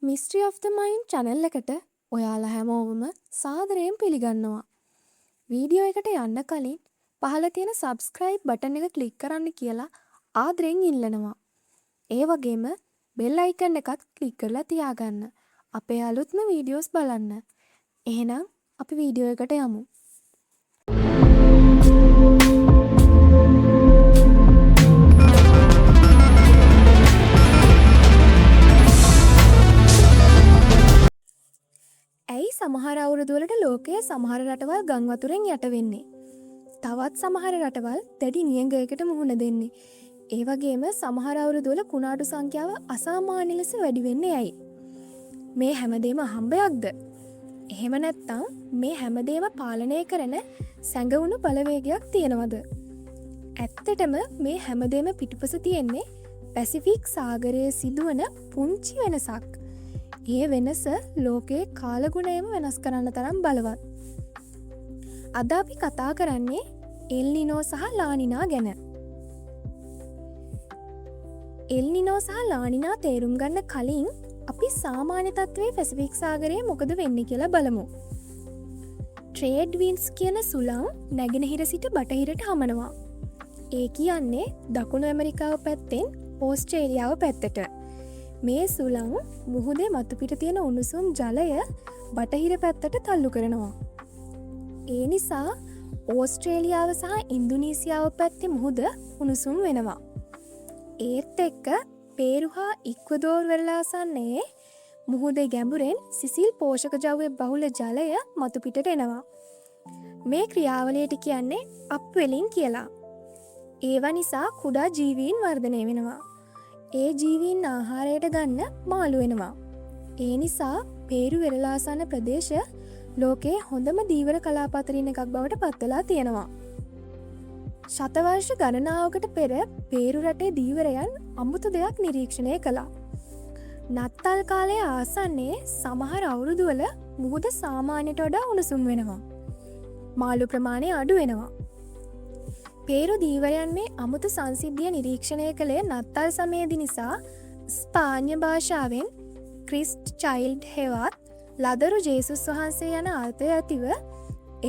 Mystery of the Mind channel එකට ඔයාලා හැමෝම සාදරයෙන් පිළිගන්නවා. වීඩියෝ එකට යන්න කලින් පහළ තියෙන subscribe button එක click කරන්න කියලා ආදරෙන් ඉල්ලනවා. ඒ වගේම bell icon එකත් click කරලා තියාගන්න. අපේ අලුත්ම videos බලන්න. එහෙනම් අපි වීඩියෝ එකට යමු. ඇයි සමහර අවුරුදු වලට ලෝකයේ සමහර රටවල් ගම් වතුරෙන් යට වෙන්නේ? තවත් සමහර රටවල් දැඩි නියඟයකට මුහුණ දෙන්නේ. ඒ වගේම සමහර අවුරුදු වල කුණාටු සංඛ්‍යාව අසාමාන්‍ය ලෙස වැඩි වෙන්නේ ඇයි? මේ හැමදේම හම්බයක්ද? එහෙම නැත්නම් මේ හැමදේම පාලනය කරන සැඟවුණු බලවේගයක් තියෙනවද? ඇත්තටම මේ හැමදේම පිටුපස තියෙන්නේ පැසිෆික් සාගරයේ සිදුවන පුංචි වෙනසක්. ඒ වෙනස ලෝකයේ කාලගුණයම වෙනස් කරන්න තරම් බලවත්. අද අපි කතා කරන්නේ එල් නිනෝ සහ ලා නිනා ගැන. එල් නිනෝ සහ ලා නිනා තේරුම් ගන්න කලින් අපි සාමාන්‍ය තත්ත්වයේ පැසිෆික් සාගරයේ මොකද වෙන්නේ කියලා බලමු. ට්‍රේඩ් වින්ඩ්ස් කියන සුළං නැගෙනහිර සිට බටහිරට හමනවා. ඒ කියන්නේ දකුණු ඇමරිකාව පැත්තෙන් ඕස්ට්‍රේලියාව පැත්තට. මේ සුළං මුහුදේ මතුපිට තියෙන උණුසුම් ජලය බටහිර පැත්තට තල්ලු කරනවා. ඒ නිසා ඕස්ට්‍රේලියාව සහ ඉන්දුනීසියාව පැත්තේ මුහුද උණුසුම් වෙනවා. ඒත් එක්ක පේරු හා ඉක්වදෝර් වෙරළාසන්නයේ මුහුදේ ගැඹුරෙන් සිසිල් පෝෂක ද්‍රව්‍ය බහුල ජලය මතුපිටට එනවා. මේ ක්‍රියාවලියට කියන්නේ අප්වෙලින් කියලා. ඒවා නිසා කුඩා ජීවීන් වර්ධනය වෙනවා. ඒ ජීවීන් ආහාරයට ගන්න මාළු වෙනවා. ඒ නිසා පේරු වෙරළාසන්න ප්‍රදේශ ලෝකයේ හොඳම දීවර කලාපතරින් එකක් බවට පත්වලා තියෙනවා. ශතවර්ෂ ගණනාවකට පෙර පේරු රටේ දීවරයන් අමුතු දෙයක් නිරීක්ෂණය කළා. නත්තල් කාලයේ ආසන්නයේ සමහර අවුරුදුවල මුහුද සාමාන්‍යයට වඩා උණුසුම් වෙනවා. මාළු ප්‍රමාණය අඩු වෙනවා. පේරු දීවරයන් මේ අමුතු සංසිද්ධිය නිරීක්ෂණය කළේ නත්තල් සමයේදී නිසා ස්පාඤ්ඤ භාෂාවෙන් ක්‍රිස්ට් චයිල්ඩ් හෙවත් ලදරු ජේසුස් වහන්සේ යන අර්ථය ඇතිව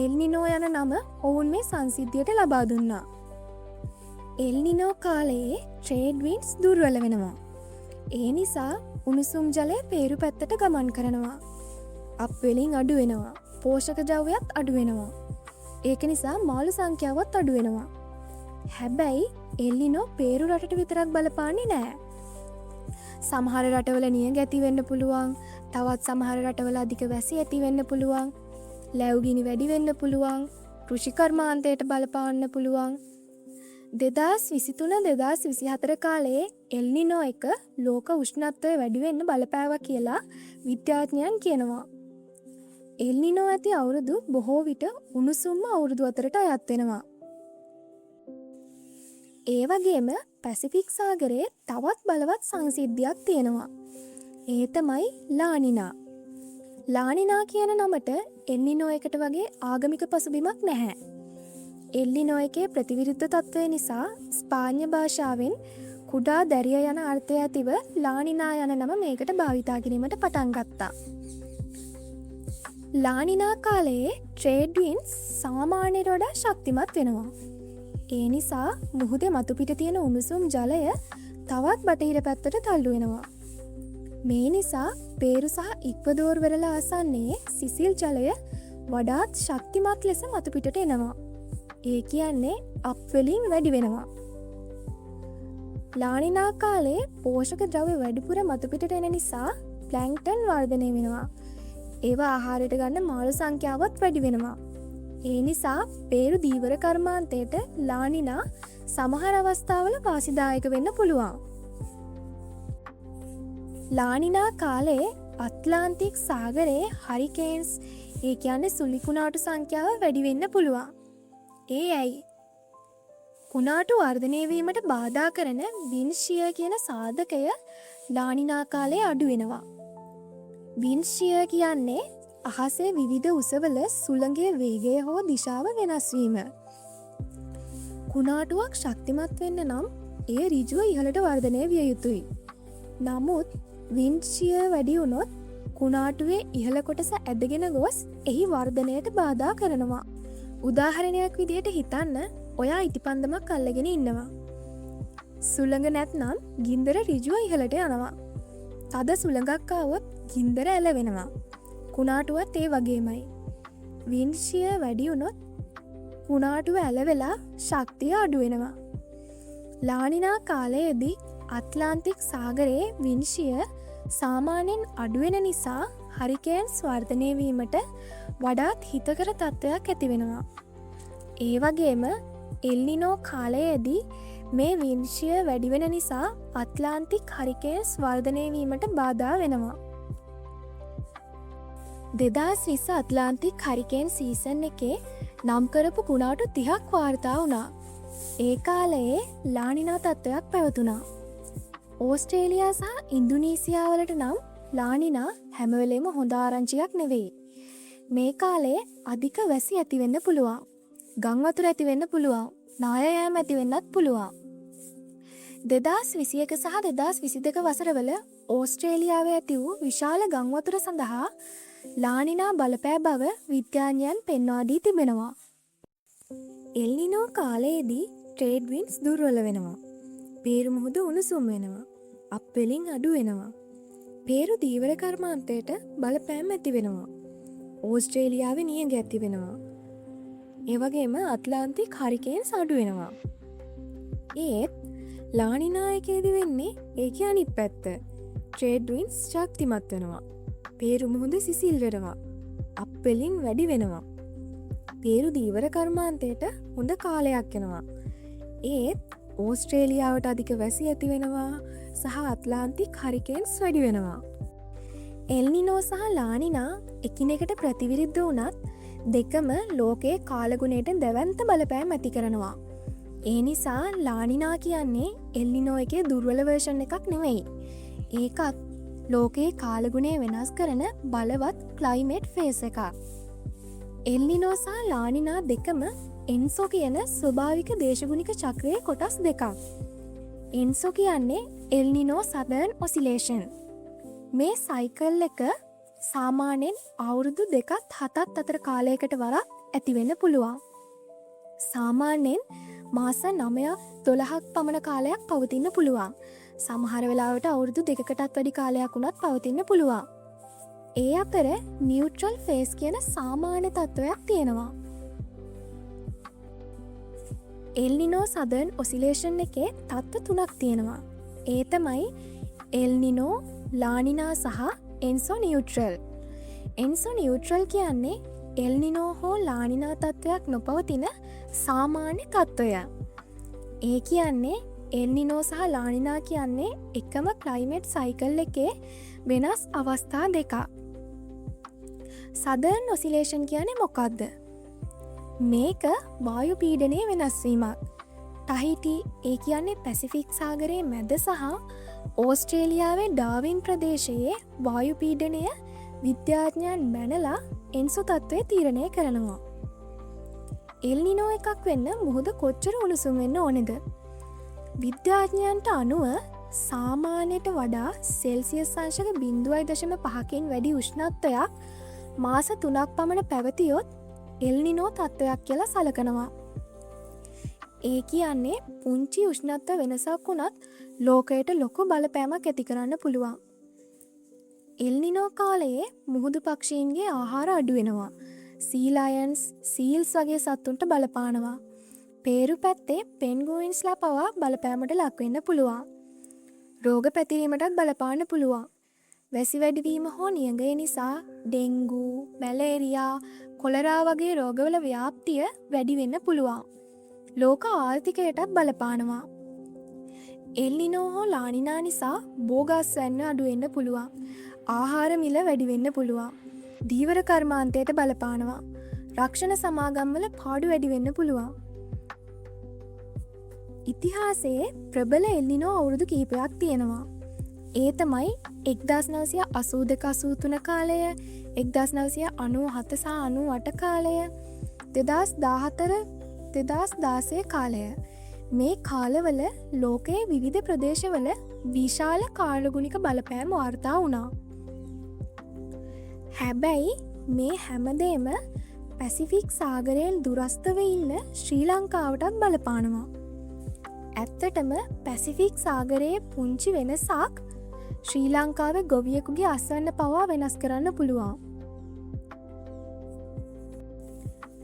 එල් නිනෝ යන නම ඔවුන් මේ සංසිද්ධියට ලබා දුන්නා. එල් නිනෝ කාලයේ ට්‍රේඩ් වින්ඩ්ස් දුර්වල වෙනවා. ඒ නිසා උණුසුම් ජලය පේරු පැත්තට ගමන් කරනවා. අප්වෙලින් අඩු වෙනවා. පෝෂක ද්‍රව්‍යත් අඩු වෙනවා. ඒක නිසා මාළු සංඛ්‍යාවත් අඩු වෙනවා. හැබැයි එල් නිනෝ පේරු රටට විතරක් බලපාන්නේ නෑ. සමහර රටවල නියඟ ඇති වෙන්න පුළුවන්. තවත් සමහර රටවල අධික වැසි ඇති වෙන්න පුළුවන්. ලැබුගිනි වැඩි වෙන්න පුළුවන්. කෘෂි කර්මාන්තයට බලපාන්න පුළුවන්. 2023-2024 කාලයේ එල් නිනෝ එක ලෝක උෂ්ණත්වය වැඩි වෙන්න බලපෑවා කියලා විද්‍යාඥයන් කියනවා. එල් නිනෝ ඇති අවුරුදු බොහෝ විට උණුසුම්ම අවුරුදු අතරට අයත් වෙනවා. ඒ වගේම පැසිෆික් සාගරයේ තවත් බලවත් සංසිද්ධියක් තියෙනවා. ඒ තමයි ලා නිනා. ලා නිනා කියන නමට එල් නිනෝ එකට වගේ ආගමික පසුබිමක් නැහැ. එල් නිනෝ එකේ ප්‍රතිවිරුද්ධ තත්ත්වය නිසා ස්පාඤ්ඤ භාෂාවෙන් කුඩා දැරිය යන අර්ථය ඇතිව ලා නිනා යන නම මේකට භාවිතා කිරීමට පටන් ගත්තා. ලා නිනා කාලයේ ට්‍රේඩ් වින්ඩ්ස් සාමාන්‍යයට වඩා ශක්තිමත් වෙනවා. ඒ නිසා මුහුදේ මතුපිට තියෙන උණුසුම් ජලය තවත් බටහිර පැත්තට තල්ලු වෙනවා. මේ නිසා පේරු සහ ඉක්වදෝර් වෙරළ ආසන්නයේ සිසිල් ජලය වඩාත් ශක්තිමත් ලෙස මතුපිටට එනවා. ඒ කියන්නේ අප්වෙලින් වැඩි වෙනවා. ලා නිනා කාලයේ පෝෂක ද්‍රව්‍ය වැඩිපුර මතුපිටට එන නිසා ප්ලැන්ක්ටන් වර්ධනය වෙනවා. ඒවා ආහාරයට ගන්න මාළු සංඛ්‍යාවත් වැඩි වෙනවා. ඒ නිසා පේරු දීවර කර්මාන්තයට ලා නිනා සමහර අවස්ථාවල වාසිදායක වෙන්න පුළුවන්. ලා නිනා කාලයේ අට්ලාන්ටික් සාගරයේ හරිකේන්ස් ඒ කියන්නේ සුළි කුණාටු සංඛ්‍යාව වැඩි වෙන්න පුළුවන්. ඒ ඇයි? කුණාටු වර්ධනය වීමට බාධා කරන වින්ඩ් ෂියර් කියන සාධකය ලා නිනා කාලයේ අඩු වෙනවා. වින්ඩ් ෂියර් කියන්නේ අහසේ විවිධ උසවල සුළඟේ වේගය හෝ දිශාව වෙනස් වීම. කුණාටුවක් ශක්තිමත් වෙන්න නම් ඒ ඍජුව ඉහළට වර්ධනය විය යුතුයි. නමුත් වින්ඩ්ෂිය වැඩි වුණොත් කුණාටුවේ ඉහළ කොටස ඇදගෙන ගොස් එහි වර්ධනයට බාධා කරනවා. උදාහරණයක් විදිහට හිතන්න ඔයා ඉටිපන්දමක් අල්ලගෙන ඉන්නවා. සුළඟ නැත්නම් ගින්දර රිජුව ඉහළට යනවා. තද සුළඟක් ආවොත් ගින්දර ඇලවෙනවා. කුණාටුවත් ඒ වගේමයි. වින්ඩ්ෂිය වැඩි වුණොත් කුණාටුව ඇලවෙලා ශක්තිය අඩුවෙනවා. ලානිනා කාලයේදී අත්ලාන්තික් සාගරයේ වින්ෂිය සාමාන්‍යයෙන් අඩුවෙන නිසා හරිකේන්ස් වර්ධනය වීමට වඩාත් හිතකර තත්ත්වයක් ඇතිවෙනවා. ඒ වගේම එල්නිනෝ කාලයේදී මේ වින්ෂිය වැඩිවෙන නිසා අත්ලාන්තික් හරිකේන්ස් වර්ධනය වීමට බාධා වෙනවා. 2020 අත්ලාන්තික් හරිකේන් සීසන් එකේ නම් කරපු කුණාටු 30ක් වාර්තා වුණා. ඒ කාලයේ ලානිනා තත්ත්වයක් පැවතුණා. ඕස්ට්‍රේලියා සහ ඉන්දුනීසියාවලට නම් ලානිනා හැමවෙලේම හොඳ ආරංචියක් නෙවෙයි. මේ කාලේ අධික වැසි ඇතිවෙන්න පුළුවන්. ගං වතුර ඇතිවෙන්න පුළුවන්. නායයෑම ඇතිවෙන්නත් පුළුවන්. 2021 සහ 2022 වසරවල ඕස්ට්‍රේලියාවේ ඇති වූ විශාල ගං වතුර සඳහා ලානිනා බලපෑ බව විද්‍යාඥයන් පෙන්වා දී තිබෙනවා. එල්නිනෝ කාලයේදී ට්‍රේඩ් වින්ඩ්ස් දුර්වල වෙනවා. පේරු මුහුද උණුසුම් වෙනවා. අප්පෙලින් අඩු වෙනවා. පේරු දීවර කර්මාන්තයට බලපෑම් ඇති වෙනවා. ඕස්ට්‍රේලියාවේ නියඟ ඇති වෙනවා. ඒ වගේම අත්ලාන්තික් හරිකේන්ස් අඩු වෙනවා. ඒත් ලානිනා එකේදී වෙන්නේ ඒකේ අනිත් පැත්ත. ට්‍රේඩ් වින්ඩ්ස් ශක්තිමත් වෙනවා. පේරු මුහුද සිසිල් වෙනවා. අප්පෙලින් වැඩි වෙනවා. පේරු දීවර කර්මාන්තයට හොඳ කාලයක් යනවා. ඒත් ඕස්ට්‍රේලියාවට අධික වැසි ඇති වෙනවා සහ අත්ලාන්තික් හරිකේන්ස් වැඩි වෙනවා. එල්නිනෝ සහ ලානිනා එකිනෙකට ප්‍රතිවිරුද්ධ වුණත් දෙකම ලෝකයේ කාලගුණයට දැවැන්ත බලපෑම් ඇති කරනවා. ඒ නිසා ලානිනා කියන්නේ එල්නිනෝ එකේ දුර්වල වර්ෂන් එකක් නෙවෙයි. ඒකත් ලෝකයේ කාලගුණය වෙනස් කරන බලවත් ක්ලයිමේට් ෆේස් එකක්. එල්නිනෝ සහ ලානිනා දෙකම එන්සෝ කියන ස්වභාවික දේශගුණික චක්‍රයේ කොටස් දෙකක්. එන්සෝ කියන්නේ එල්නිනෝ සදර්න් ඔසිලේෂන්. මේ සයිකල් එක සාමාන්‍යයෙන් අවුරුදු 2-7 අතර කාලයකට වරක් ඇතිවෙන්න පුළුවන්. සාමාන්‍යයෙන් මාස 9-12ක් පමණ කාලයක් පවතින්න පුළුවන්. සමහර වෙලාවට අවුරුදු 2කටත් වැඩි කාලයක් වුණත් පවතින්න පුළුවන්. ඒ අතර නියුට්‍රල් ෆේස් කියන සාමාන්‍ය තත්ත්වයක් තියෙනවා. එල්නිනෝ සදර්න් ඔසිලේෂන් එකේ තත්ත්ව 3ක් තියෙනවා. ඒ තමයි එල්නිනෝ, ලානිනා සහ එන්සෝ නියුට්‍රල්. එන්සෝ නියුට්‍රල් කියන්නේ එල්නිනෝ හෝ ලානිනා තත්ත්වයක් නොපවතින සාමාන්‍ය තත්ත්වය. ඒ කියන්නේ එල්නිනෝ සහ ලානිනා කියන්නේ එකම ක්ලයිමේට් සයිකල් එකේ වෙනස් අවස්ථා දෙකක්. සදර්න් ඔසිලේෂන් කියන්නේ මොකක්ද? මේක වායු පීඩනයේ වෙනස්වීමක්. ටහිටි ඒ කියන්නේ පැසිෆික් සාගරයේ මැද සහ ඕස්ට්‍රේලියාවේ ඩාවින් ප්‍රදේශයේ වායු පීඩනය විද්‍යාඥයන් මැනලා එන්සෝ තත්ත්වය තීරණය කරනවා. එල්නිනෝ එකක් වෙන්න මුහුද කොච්චර උණුසුම් වෙන්න ඕනෙද? විද්‍යාඥයන්ට අනුව සාමාන්‍යයට වඩා සෙල්සියස් අංශක 0.5කින් වැඩි උෂ්ණත්වයක් මාස 3ක් පමණ පැවතියොත් එල්නිනෝ තත්ත්වයක් කියලා සලකනවා. ඒ කියන්නේ පුංචි උෂ්ණත්ව වෙනසක් වුණත් ලෝකයට ලොකු බලපෑමක් ඇති කරන්න පුළුවන්. එල්නිනෝ කාලයේ මුහුදු පක්ෂීන්ගේ ආහාර අඩු වෙනවා. සී ලයන්ස්, සීල්ස් වගේ සත්තුන්ට බලපානවා. පේරු පැත්තේ පෙන්ගුයින්ස්ලා පවා බලපෑමට ලක් වෙන්න පුළුවන්. රෝග පැතිරීමටත් බලපාන්න පුළුවන්. වැසි වැඩිවීම හෝ නියඟය නිසා ඩෙංගු, මැලේරියා, කොලරා වගේ රෝගවල ව්‍යාප්තිය වැඩි වෙන්න පුළුවන්. ලෝක ආර්ථිකයටත් බලපානවා. එල්නිනෝ හෝ ලානිනා නිසා බෝගස් වැන්න අඩු වෙන්න පුළුවන්. ආහාර මිල වැඩි වෙන්න පුළුවන්. දීවර කර්මාන්තයට බලපානවා. රක්ෂණ සමාගම්වල පාඩු වැඩි වෙන්න පුළුවන්. ඉතිහාසයේ ප්‍රබල එල්නිනෝ අවුරුදු කීපයක් තියෙනවා. ඒ තමයි 1982-83 කාලය, 1997 සහ 98 කාලය, 2014-2016 කාලය. මේ කාලවල ලෝකයේ විවිධ ප්‍රදේශවල විශාල කාලගුණික බලපෑම් වාර්තා වුණා. හැබැයි මේ හැමදේම පැසිෆික් සාගරයෙන් දුරස්ථව ඉන්න ශ්‍රී ලංකාවටත් බලපානවා. ඇත්තටම පැසිෆික් සාගරයේ පුංචි වෙනසක් ශ්‍රී ලංකාවේ ගොවියෙකුගේ අස්වැන්න පවා වෙනස් කරන්න පුළුවන්.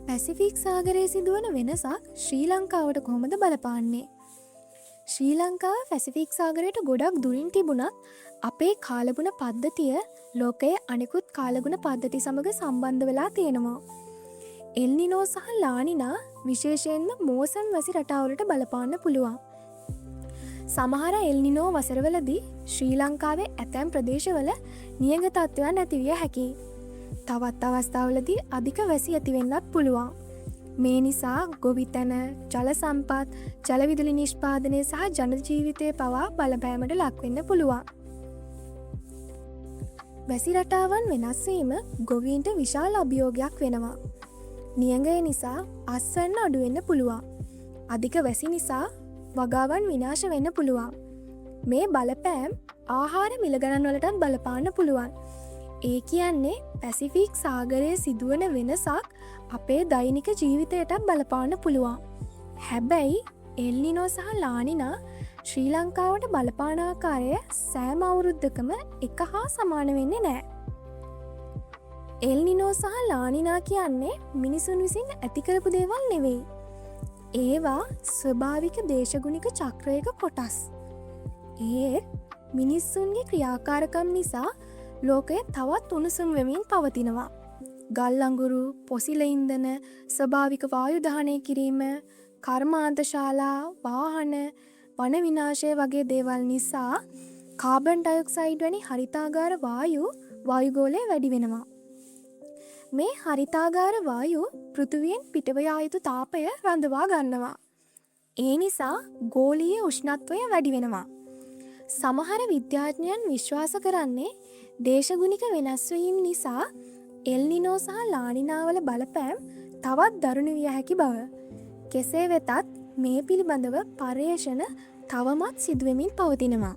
පැසිෆික් සාගරයේ සිදුවන වෙනසක් ශ්‍රී ලංකාවට කොහොමද බලපාන්නේ? ශ්‍රී ලංකාව පැසිෆික් සාගරයට ගොඩක් දුරින් තිබුණත් අපේ කාලගුණ පද්ධතිය ලෝකයේ අනෙකුත් කාලගුණ පද්ධති සමග සම්බන්ධ වෙලා තියෙනවා. එල්නිනෝ සහ ලානිනා විශේෂයෙන්ම මෝසම් වැසි රටාවලට බලපාන්න පුළුවන්. සමහර එල්නිනෝ වසරවලදී ශ්‍රී ලංකාවේ ඇතැම් ප්‍රදේශවල නියඟ තත්ත්වයන් ඇතිවිය හැකියි. තවත් අවස්ථාවලදී අධික වැසි ඇතිවෙන්නත් පුළුවන්. මේ නිසා ගොවිතැන, ජල සම්පත්, ජලවිදුලි නිෂ්පාදනය සහ ජනජීවිතය පවා බලපෑමට ලක්වෙන්න පුළුවන්. වැසි රටාවන් වෙනස්වීම ගොවීන්ට විශාල අභියෝගයක් වෙනවා. නියඟය නිසා අස්වැන්න අඩුවෙන්න පුළුවන්. අධික වැසි නිසා වගාවන් විනාශ වෙන්න පුළුවන්. මේ බලපෑම් ආහාර මිල ගණන් වලටත් බලපාන්න පුළුවන්. ඒ කියන්නේ පැසිෆික් සාගරයේ සිදුවන වෙනසක් අපේ දෛනික ජීවිතයටත් බලපාන්න පුළුවන්. හැබැයි එල්නිනෝ සහ ලානිනා ශ්‍රී ලංකාවට බලපාන ආකාරය සෑම අවුරුද්දකම එක හා සමාන වෙන්නේ නෑ. එල්නිනෝ සහ ලානිනා කියන්නේ මිනිසුන් විසින් ඇතිකරපු දේවල් නෙවෙයි. ඒවා ස්වභාවික දේශගුණික චක්‍රයක කොටස්. ඒත් මිනිස්සුන්ගේ ක්‍රියාකාරකම් නිසා ලෝකය තවත් උණුසුම් වෙමින් පවතිනවා. ගල් අඟුරු, පොසිල ඉන්ධන, ස්වභාවික වායු දහනය කිරීම, කර්මාන්තශාලා, වාහන, වන විනාශය වගේ දේවල් නිසා කාබන් ඩයොක්සයිඩ් වැනි හරිතාගාර වායුගෝලය වැඩි වෙනවා. මේ හරිතාගාර වායු පෘථිවියෙන් පිටව යා යුතු තාපය රඳවා ගන්නවා. ඒ නිසා ගෝලීය උෂ්ණත්වය වැඩි වෙනවා. සමහර විද්‍යාඥයන් විශ්වාස කරන්නේ දේශගුණික වෙනස්වීම් නිසා එල්නිනෝ සහ ලානිනාවල බලපෑම් තවත් දරුණු විය හැකි බව. කෙසේ වෙතත් මේ පිළිබඳව පර්යේෂණ තවමත් සිදුවෙමින් පවතිනවා.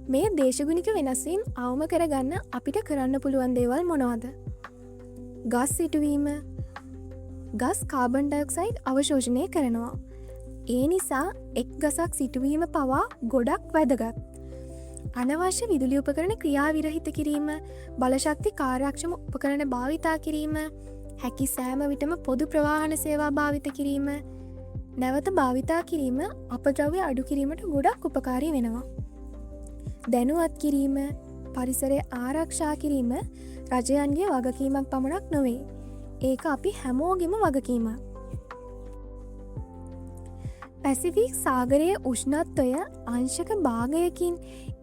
මේ දේශගුණික වෙනස්වීම් අවම කරගන්න අපිට කරන්න පුළුවන් දේවල් මොනවද? ගස් සිටුවීම. ගස් කාබන් ඩයොක්සයිඩ් අවශෝෂණය කරනවා. ඒ නිසා එක් ගසක් සිටුවීම පවා ගොඩක් වැදගත්. අනවශ්‍ය විදුලි උපකරණ ක්‍රියා විරහිත කිරීම, බලශක්ති කාර්යක්ෂම උපකරණ භාවිතා කිරීම, හැකි සෑම විටම පොදු ප්‍රවාහන සේවා භාවිත කිරීම, නැවත භාවිතා කිරීම අපද්‍රව්‍ය අඩු කිරීමට ගොඩක් උපකාරී වෙනවා. දැනුවත් කිරීම, පරිසරය ආරක්ෂා කිරීම රජයන්ගේ වගකීමක් පමණක් නොවේ. ඒක අපි හැමෝගෙම වගකීමක්. පැසිෆික් සාගරයේ උෂ්ණත්වය අංශක භාගයකින්,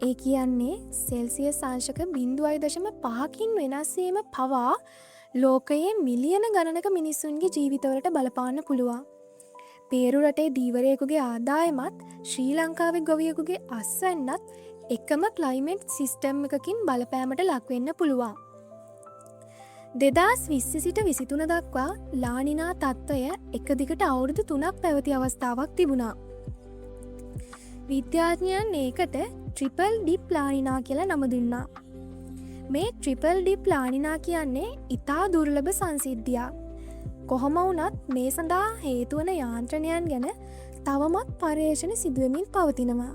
ඒ කියන්නේ සෙල්සියස් අංශක 0.5කින් වෙනස්වීම පවා ලෝකයේ මිලියන ගණනක මිනිස්සුන්ගේ ජීවිතවලට බලපාන්න පුළුවන්. පේරු රටේ දීවරයෙකුගේ ආදායමත් ශ්‍රී ලංකාවේ ගොවියෙකුගේ අස්වැන්නත් එකම ක්ලයිමේට් සිස්ටම් එකකින් බලපෑමට ලක්වෙන්න පුළුවන්. 2020 සිට 23 දක්වා ලානිනා තත්ත්වය එක දිගට අවුරුදු 3ක් පැවති අවස්ථාවක් තිබුණා. විද්‍යාඥයන් ඒකට ට්‍රිපල් ඩිප් ලානිනා කියලා නම දුන්නා. මේ ට්‍රිපල් ඩිප් ලානිනා කියන්නේ ඉතා දුර්ලභ සංසිද්ධියක්. කොහොම වුණත් මේ සඳහා හේතුවන යාන්ත්‍රණයන් ගැන තවමත් පර්යේෂණ සිදුවමින් පවතිනවා.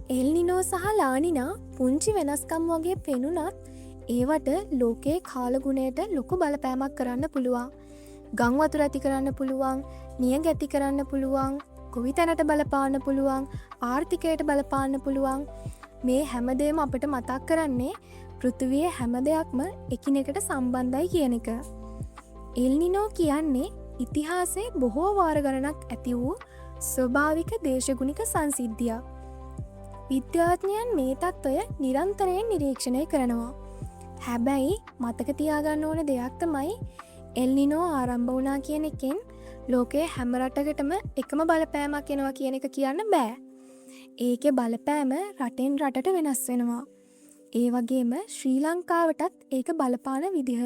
එල්නිනෝ සහ ලානිනා පුංචි වෙනස්කම් වගේ පෙනුනත් ඒවට ලෝකයේ කාලගුණයට ලොකු බලපෑමක් කරන්න පුළුවන්. ගං වතුර ඇති කරන්න පුළුවන්, නියඟ ඇති කරන්න පුළුවන්, ගොවිතැනට බලපාන්න පුළුවන්, ආර්ථිකයට බලපාන්න පුළුවන්. මේ හැමදේම අපට මතක් කරන්නේ පෘථිවියේ හැම දෙයක්ම එකිනෙකට සම්බන්ධයි කියන එක. එල්නිනෝ කියන්නේ ඉතිහාසයේ බොහෝ වාර ගණනක් ඇති වූ ස්වභාවික දේශගුණික සංසිද්ධියක්. විද්‍යාඥයන් මේ තත්ත්වය නිරන්තරයෙන් නිරීක්ෂණය කරනවා. හැබැයි මතක තියාගන්න ඕන දෙයක් තමයි එල්නිනෝ ආරම්භ වුණා කියන එකෙන් ලෝකයේ හැම රටකටම එකම බලපෑමක් එනවා කියන එක කියන්න බෑ. ඒකේ බලපෑම රටෙන් රටට වෙනස් වෙනවා. ඒ වගේම ශ්‍රී ලංකාවටත් ඒක බලපාන විදිහ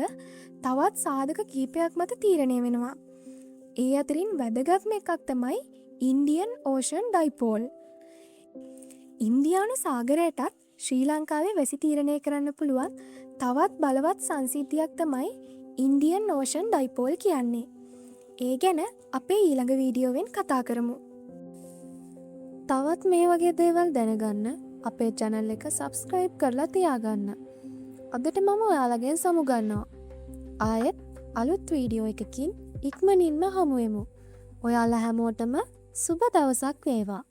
තවත් සාධක කීපයක් මත තීරණය වෙනවා. ඒ අතරින් වැදගත්ම එකක් තමයි ඉන්දියන් ඕෂන් ඩයිපෝල්. ඉන්දියානු සාගරයටත් ශ්‍රී ලංකාවේ වැසි තීරණය කරන්න පුළුවන් තවත් බලවත් සංසිද්ධියක් තමයි ඉන්දියන් ඕෂන් ඩයිපෝල් කියන්නේ. ඒ ගැන අපේ ඊළඟ වීඩියෝවෙන් කතා කරමු. තවත් මේ වගේ දේවල් දැනගන්න අපේ channel එක subscribe කරලා තියාගන්න. අදට මම ඔයාලගෙන් සමුගන්නවා. ආයෙත් අලුත් වීඩියෝ එකකින් ඉක්මනින්ම හමුවෙමු. ඔයාලා හැමෝටම සුබ දවසක් වේවා.